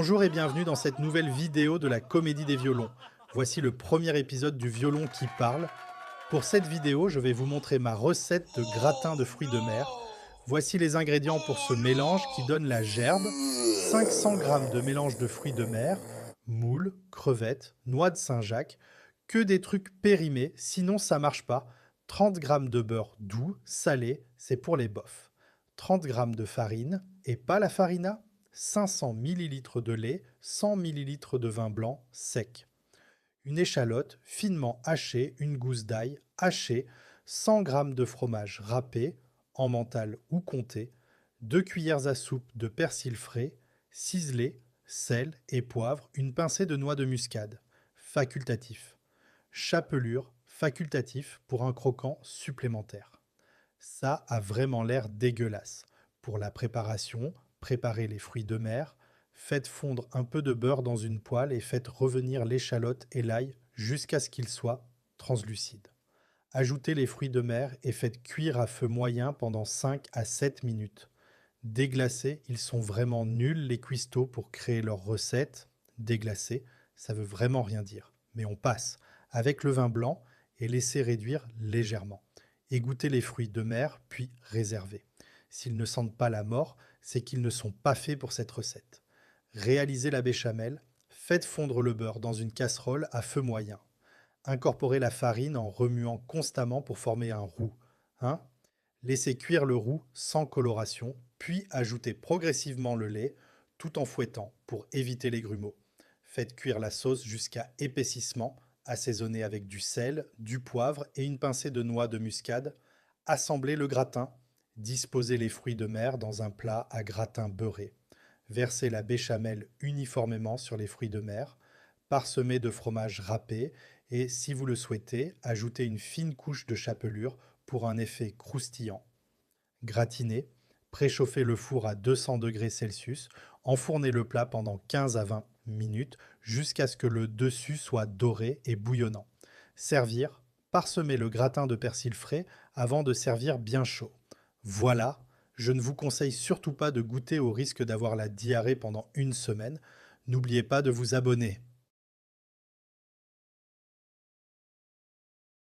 Bonjour et bienvenue dans cette nouvelle vidéo de la Comédie des violons. Voici le premier épisode du violon qui parle. Pour cette vidéo, je vais vous montrer ma recette de gratin de fruits de mer. Voici les ingrédients pour ce mélange qui donne la gerbe. 500 g de mélange de fruits de mer, moules, crevettes, noix de Saint-Jacques, que des trucs périmés, sinon ça marche pas. 30 g de beurre doux, salé, c'est pour les bofs. 30 g de farine, et pas la farina, 500 ml de lait, 100 ml de vin blanc sec. Une échalote finement hachée, une gousse d'ail hachée, 100 g de fromage râpé, emmental ou comté, 2 cuillères à soupe de persil frais, ciselé, sel et poivre, une pincée de noix de muscade. Facultatif. Chapelure, facultatif pour un croquant supplémentaire. Ça a vraiment l'air dégueulasse. Pour la préparation, préparez les fruits de mer, faites fondre un peu de beurre dans une poêle et faites revenir l'échalote et l'ail jusqu'à ce qu'ils soient translucides. Ajoutez les fruits de mer et faites cuire à feu moyen pendant 5 à 7 minutes. Déglacés, ils sont vraiment nuls les cuistots pour créer leur recette. Déglacés, ça veut vraiment rien dire. Mais on passe avec le vin blanc et laissez réduire légèrement. Égouttez les fruits de mer, puis réservez. S'ils ne sentent pas la mort, c'est qu'ils ne sont pas faits pour cette recette. Réalisez la béchamel, faites fondre le beurre dans une casserole à feu moyen. Incorporez la farine en remuant constamment pour former un roux. Hein? Laissez cuire le roux sans coloration, puis ajoutez progressivement le lait tout en fouettant pour éviter les grumeaux. Faites cuire la sauce jusqu'à épaississement, assaisonnez avec du sel, du poivre et une pincée de noix de muscade. Assemblez le gratin, disposez les fruits de mer dans un plat à gratin beurré. Versez la béchamel uniformément sur les fruits de mer, parsemez de fromage râpé et, si vous le souhaitez, ajoutez une fine couche de chapelure pour un effet croustillant. Gratinez, préchauffez le four à 200 degrés Celsius, enfournez le plat pendant 15 à 20 minutes jusqu'à ce que le dessus soit doré et bouillonnant. Servir, parsemer le gratin de persil frais avant de servir bien chaud. Voilà, je ne vous conseille surtout pas de goûter au risque d'avoir la diarrhée pendant une semaine. N'oubliez pas de vous abonner.